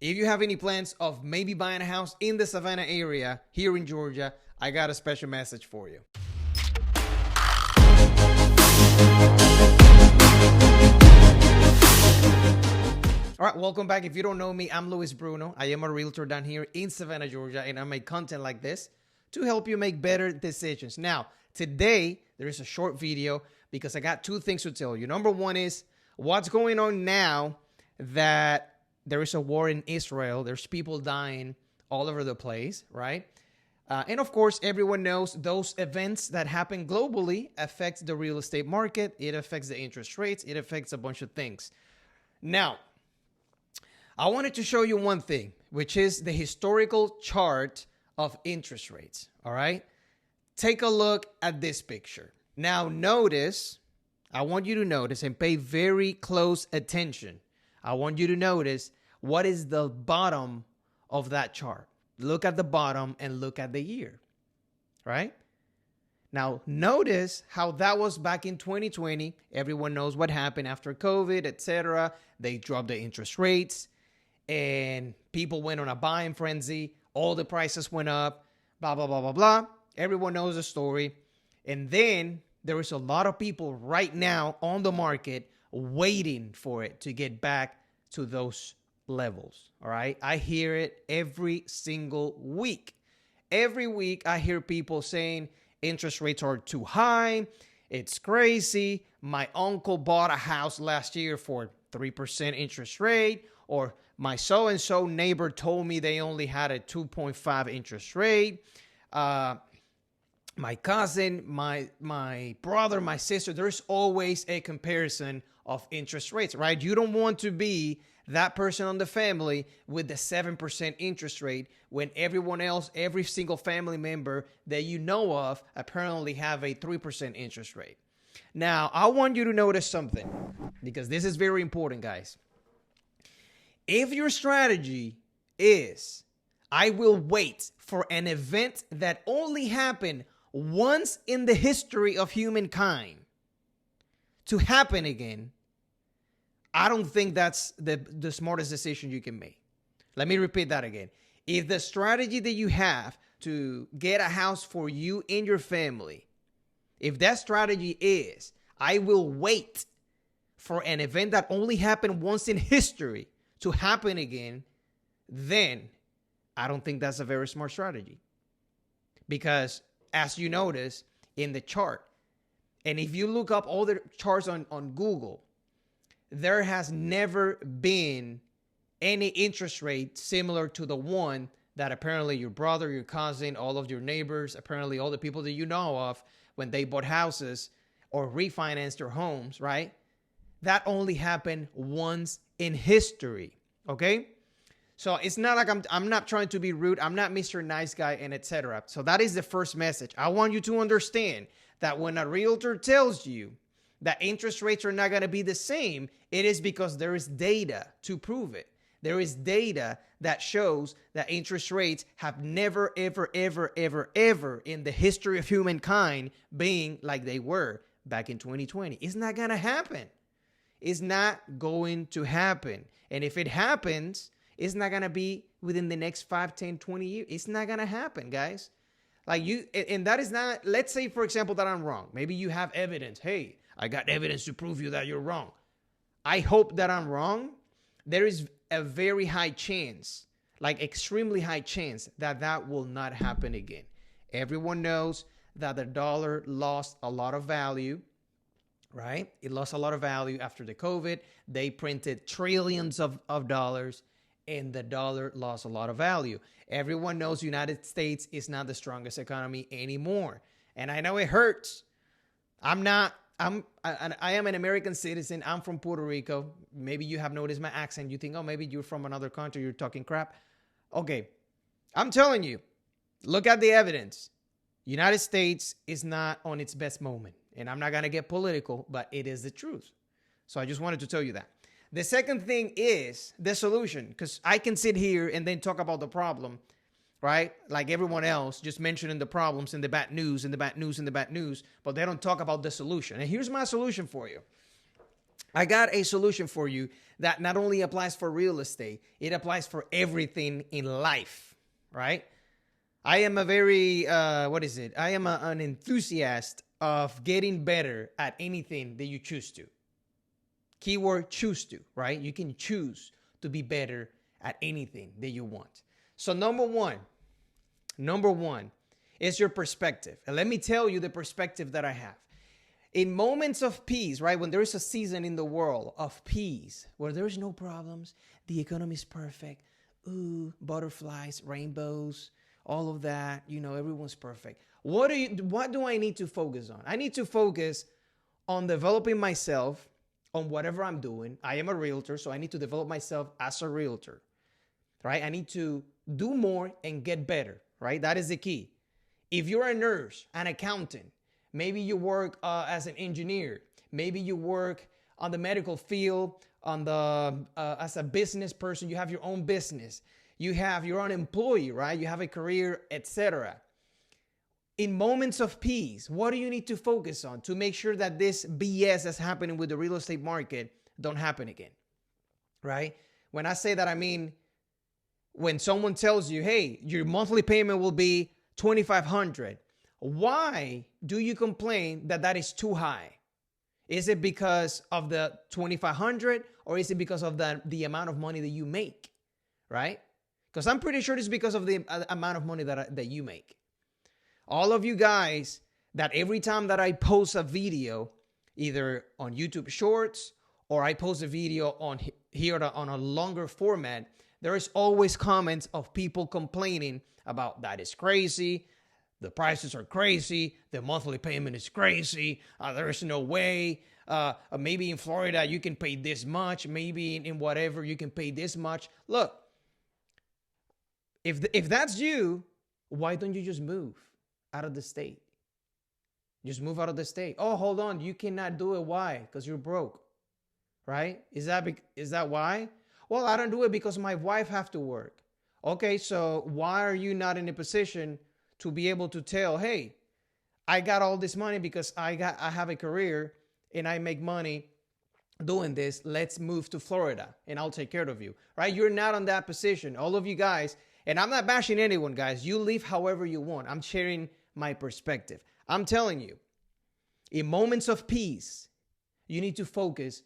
If you have any plans of maybe buying a house in the Savannah area here in Georgia, I got a special message for you. All right, welcome back. If you don't know me, I'm Luis Bruno. I am a realtor down here in Savannah, Georgia, and I make content like this to help you make better decisions. Now, today, there is a short video because I got two things to tell you. Number one is what's going on now that there is a war in Israel. There's people dying all over the place, right? And of course, everyone knows those events that happen globally affect the real estate market. It affects the interest rates. It affects a bunch of things. Now, I wanted to show you one thing, which is the historical chart of interest rates, all right? Take a look at this picture. Now, I want you to notice and pay very close attention. I want you to notice what is the bottom of that chart. Look at the bottom and look at the year, right? Now, notice how that was back in 2020. Everyone knows what happened after COVID, etc. They dropped the interest rates and people went on a buying frenzy. All the prices went up, blah, blah, blah, blah, blah. Everyone knows the story. And then there is a lot of people right now on the market waiting for it to get back to those levels, all right? I hear it every single week. Every week I hear people saying interest rates are too high. It's crazy. My uncle bought a house last year for 3% interest rate, or my so-and-so neighbor told me they only had a 2.5 interest rate. My cousin, my brother, my sister, there's always a comparison of interest rates, right? You don't want to be that person on the family with the 7% interest rate when everyone else, every single family member that you know of apparently have a 3% interest rate. Now, I want you to notice something because this is very important, guys. If your strategy is, I will wait for an event that only happened once in the history of humankind to happen again, I don't think that's the smartest decision you can make. Let me repeat that again. If the strategy that you have to get a house for you and your family, if that strategy is, I will wait for an event that only happened once in history to happen again, then I don't think that's a very smart strategy. Because as you notice in the chart, and if you look up all the charts on Google, there has never been any interest rate similar to the one that apparently your brother, your cousin, all of your neighbors, apparently all the people that you know of when they bought houses or refinanced their homes, right? That only happened once in history, okay? So it's not like I'm not trying to be rude. I'm not Mr. Nice Guy and etc. So that is the first message. I want you to understand that when a realtor tells you that interest rates are not going to be the same, it is because there is data to prove it. There is data that shows that interest rates have never, ever, ever, ever, ever in the history of humankind being like they were back in 2020. It's not going to happen. It's not going to happen. And if it happens, it's not going to be within the next 5, 10, 20 years. It's not going to happen, guys. And that is not, let's say, for example, that I'm wrong. Maybe you have evidence. Hey, I got evidence to prove you that you're wrong. I hope that I'm wrong. There is a very high chance, like extremely high chance, that will not happen again. Everyone knows that the dollar lost a lot of value, right? It lost a lot of value after the COVID. They printed trillions of dollars, and the dollar lost a lot of value. Everyone knows the United States is not the strongest economy anymore. And I know it hurts. I am an American citizen. I'm from Puerto Rico. Maybe you have noticed my accent. You think, oh, maybe you're from another country. You're talking crap. Okay. I'm telling you, look at the evidence. United States is not on its best moment. And I'm not going to get political, but it is the truth. So I just wanted to tell you that. The second thing is the solution, because I can sit here and then talk about the problem, right? Like everyone else, just mentioning the problems and the bad news and the bad news and the bad news, but they don't talk about the solution. And here's my solution for you. I got a solution for you that not only applies for real estate, it applies for everything in life, right? I am a very, I am an enthusiast of getting better at anything that you choose to. Keyword choose to, right? You can choose to be better at anything that you want. So number one is your perspective. And let me tell you the perspective that I have. In moments of peace, right? When there is a season in the world of peace, where there is no problems, the economy is perfect. Ooh, butterflies, rainbows, all of that, everyone's perfect. What do I need to focus on? I need to focus on developing myself on whatever I'm doing. I am a realtor, so I need to develop myself as a realtor, right? I need to do more and get better, right? That is the key. If you're a nurse, an accountant, maybe you work as an engineer, maybe you work on the medical field, as a business person, you have your own business, you're an employee, right? You have a career, etc. In moments of peace, what do you need to focus on to make sure that this BS that's happening with the real estate market don't happen again, right? When I say that, I mean, when someone tells you, hey, your monthly payment will be $2,500, why do you complain that is too high? Is it because of the $2,500 or is it because of the amount of money that you make, right? Because I'm pretty sure it's because of the amount of money that you make. All of you guys that every time that I post a video, either on YouTube Shorts or I post a video on a longer format, there is always comments of people complaining about that is crazy, the prices are crazy, the monthly payment is crazy, there is no way, maybe in Florida you can pay this much, maybe in whatever you can pay this much. Look, if that's you, why don't you just move out of the state? Just move out of the state. Oh, hold on, you cannot do it. Why? Because you're broke, right? Is that why? Well, I don't do it because my wife have to work. Okay, so why are you not in a position to be able to tell, hey, I got all this money because I have a career and I make money doing this. Let's move to Florida and I'll take care of you, right? You're not in that position. All of you guys, and I'm not bashing anyone, guys. You live however you want. I'm sharing my perspective. I'm telling you, in moments of peace, you need to focus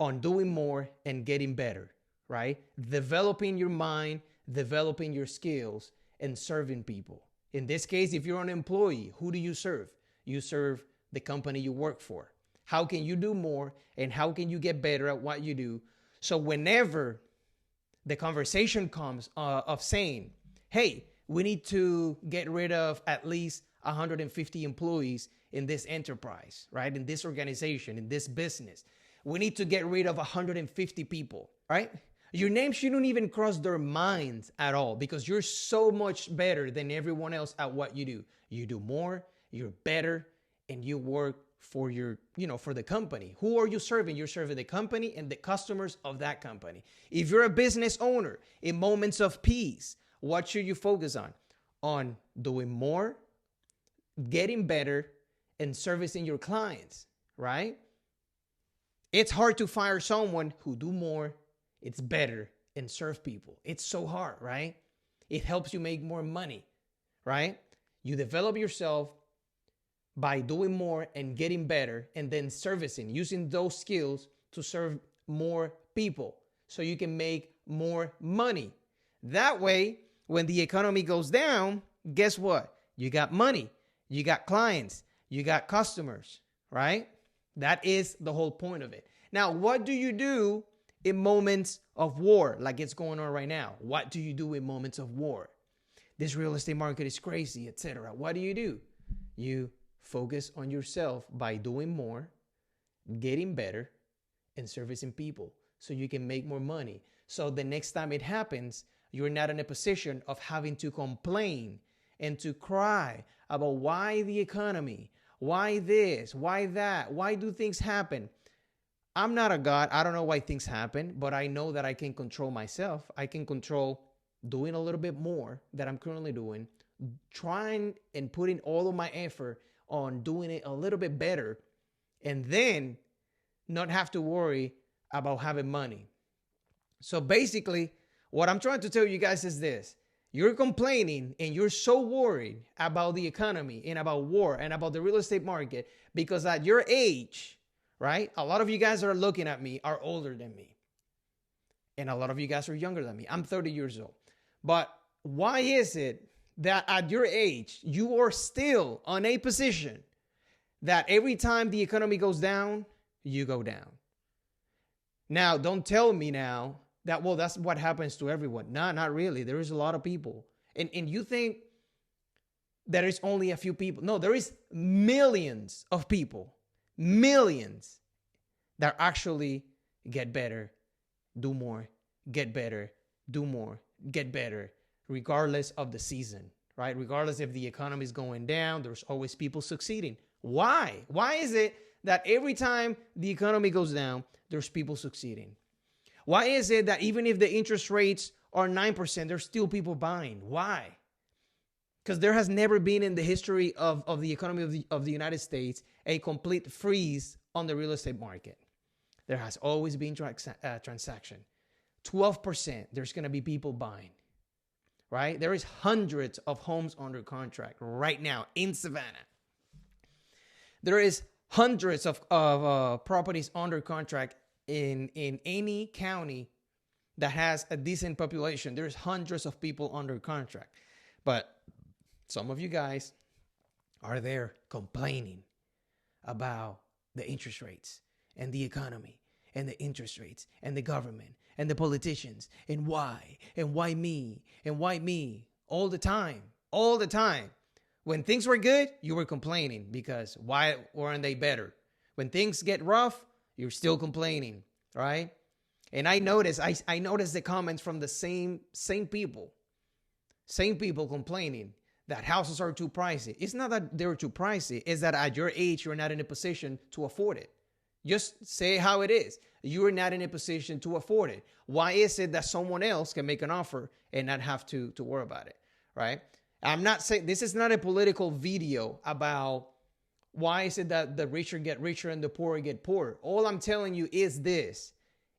on doing more and getting better, right? Developing your mind, developing your skills, and serving people. In this case, if you're an employee, who do you serve? You serve the company you work for. How can you do more and how can you get better at what you do? So whenever the conversation comes of saying, hey, we need to get rid of at least 150 employees in this enterprise, right? In this organization, in this business. We need to get rid of 150 people, right? Your name shouldn't even cross their minds at all because you're so much better than everyone else at what you do. You do more, you're better, and you work for for the company. Who are you serving? You're serving the company and the customers of that company. If you're a business owner, in moments of peace, what should you focus on? On doing more, getting better, and servicing your clients, right? It's hard to fire someone who do more, it's better, and serve people. It's so hard, right? It helps you make more money, right? You develop yourself by doing more and getting better and then servicing, using those skills to serve more people so you can make more money. That way, when the economy goes down, guess what? You got money, you got clients, you got customers, right? That is the whole point of it. Now, what do you do in moments of war like it's going on right now? What do you do in moments of war? This real estate market is crazy, etc. What do? You focus on yourself by doing more, getting better, and servicing people so you can make more money. So the next time it happens, you're not in a position of having to complain and to cry about why the economy, why this, why that, why do things happen? I'm not a God. I don't know why things happen, but I know that I can control myself. I can control doing a little bit more that I'm currently doing, trying and putting all of my effort on doing it a little bit better, and then not have to worry about having money, So basically, what I'm trying to tell you guys is this. You're complaining and you're so worried about the economy and about war and about the real estate market because at your age, right? A lot of you guys that are looking at me are older than me. And a lot of you guys are younger than me. I'm 30 years old. But why is it that at your age, you are still on a position that every time the economy goes down, you go down? Now, don't tell me now that, well, that's what happens to everyone. No, not really. There is a lot of people. And you think there is only a few people. No, there is millions of people, millions that actually get better, do more, get better, do more, get better, regardless of the season, right? Regardless if the economy is going down, there's always people succeeding. Why? Why is it that every time the economy goes down, there's people succeeding? Why is it that even if the interest rates are 9%, there's still people buying? Why? Because there has never been in the history of the economy of the United States a complete freeze on the real estate market. There has always been transaction. 12%, there's going to be people buying, right? There is hundreds of homes under contract right now in Savannah. There is hundreds of properties under contract in any county that has a decent population. There's hundreds of people under contract. But some of you guys are there complaining about the interest rates and the economy and the interest rates and the government and the politicians and why me and why me all the time. When things were good, you were complaining because why weren't they better? When things get rough, you're still complaining, right? And I noticed the comments from the same people complaining that houses are too pricey. It's not that they're too pricey. It's that at your age, you're not in a position to afford it. Just say how it is. You are not in a position to afford it. Why is it that someone else can make an offer and not have to worry about it, right? I'm not saying this is not a political video about why is it that the richer get richer and the poorer get poorer. All I'm telling you is this.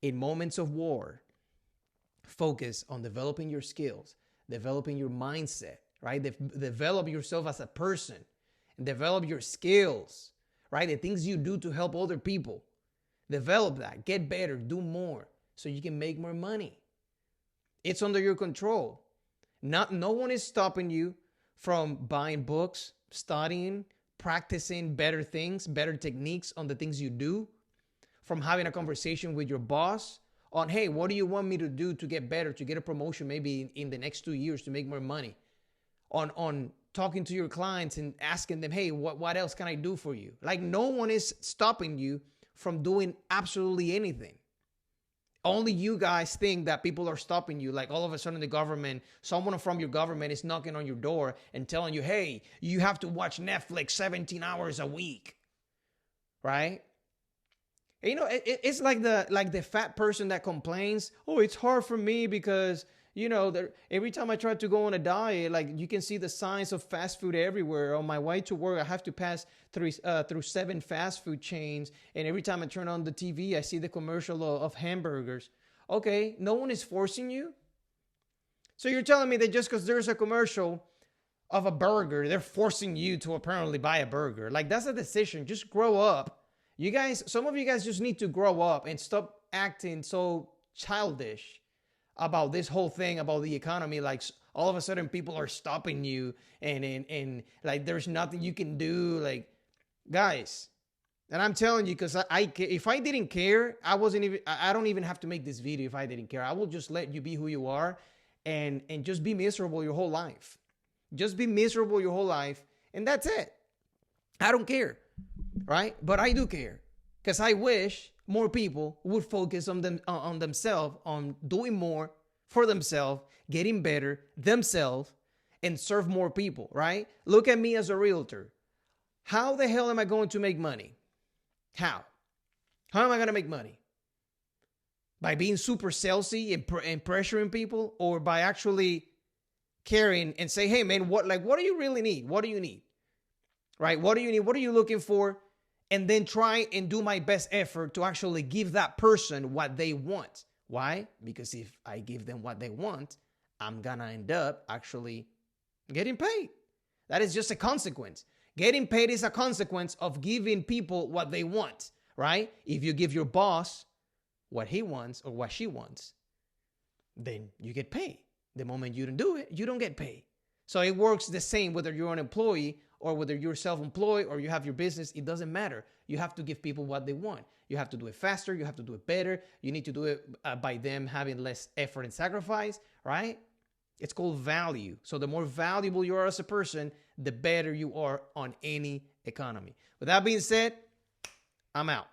In moments of war, focus on developing your skills, developing your mindset, right? Develop yourself as a person and develop your skills, right? The things you do to help other people. Develop that. Get better. Do more so you can make more money. It's under your control. No one is stopping you from buying books, studying, practicing better things, better techniques on the things you do, from having a conversation with your boss on, hey, what do you want me to do to get better, to get a promotion maybe in the next 2 years to make more money? On talking to your clients and asking them, hey, what else can I do for you? Like, no one is stopping you from doing absolutely anything. Only you guys think that people are stopping you. Like all of a sudden the government, someone from your government is knocking on your door and telling you, hey, you have to watch Netflix 17 hours a week, right? And, you know, it's like the fat person that complains, oh, it's hard for me because, you know, every time I try to go on a diet, like you can see the signs of fast food everywhere. On my way to work, I have to pass through 7 fast food chains. And every time I turn on the TV, I see the commercial of hamburgers. Okay, no one is forcing you. So you're telling me that just because there's a commercial of a burger, they're forcing you to apparently buy a burger. Like, that's a decision. Just grow up. You guys, some of you guys just need to grow up and stop acting so childish about this whole thing about the economy. Like all of a sudden people are stopping you and like there's nothing you can do. Like, guys, and I'm telling you, because if I didn't care, I don't even have to make this video. If I didn't care, I will just let you be who you are and just be miserable your whole life. Just be miserable your whole life, and that's it. I don't care, right? But I do care, because I wish more people would focus on themselves, on doing more for themselves, getting better themselves, and serve more people, right? Look at me as a realtor. How the hell am I going to make money? How am I going to make money? By being super salesy and pressuring people, or by actually caring and say, hey man, what do you really need? What do you need? Right? What do you need? What are you looking for? And then try and do my best effort to actually give that person what they want, Why? Because if I give them what they want, I'm going to end up actually getting paid. That is just a consequence. Getting paid is a consequence of giving people what they want, right? If you give your boss what he wants or what she wants, then you get paid. The moment you don't do it, you don't get paid. So it works the same whether you're an employee or whether you're self-employed or you have your business. It doesn't matter. You have to give people what they want. You have to do it faster. You have to do it better. You need to do it by them having less effort and sacrifice, right? It's called value. So the more valuable you are as a person, the better you are on any economy. With that being said, I'm out.